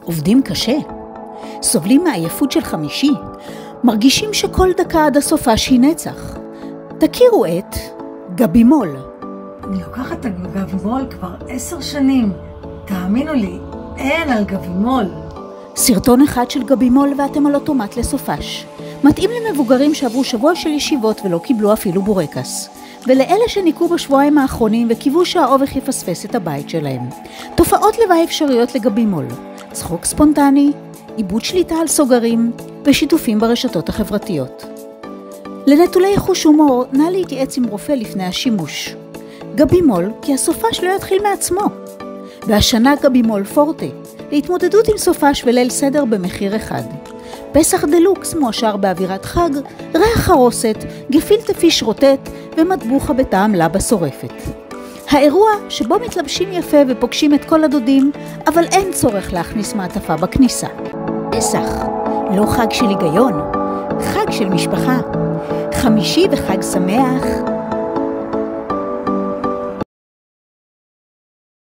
עובדים קשה. סובלים מעייפות של חמישי. מרגישים שכל דקה עד הסופה שהיא נצח. תכירו את גבימול. אני לוקחת את גבימול כבר 10 שנים. תאמינו לי, אין על גבימול. סרטון אחד של גבימול ואתם על אוטומט לסופש. מתאים למבוגרים שעברו שבוע של ישיבות ולא קיבלו אפילו בורקס. ולאלה שניקו בשבועיים האחרונים וקיוו שהאובך יפספס את הבית שלהם. תופעות לוואי אפשריות לגבימול. צחוק ספונטני, איבוד שליטה על סוגרים ושיתופים ברשתות החברתיות. לנטולי חוש הומור, נא להתייעץ עם רופא לפני השימוש. גבימול כי הסופש לא יתחיל מעצמו. והשנה גבימול פורטה, להתמודדות עם סופש וליל סדר במחיר אחד. פסח דלוקס מואשר באווירת חג, ריח חרוסת, גפילטה פיש רוטט ומטבוחה בטעם לבה שורפת. האירוע שבו מתלבשים יפה ופוגשים את כל הדודים, אבל אין צורך להכניס מעטפה בכניסה. פסח, לא חג של היגיון, חג של משפחה. חמישי וחג שמח.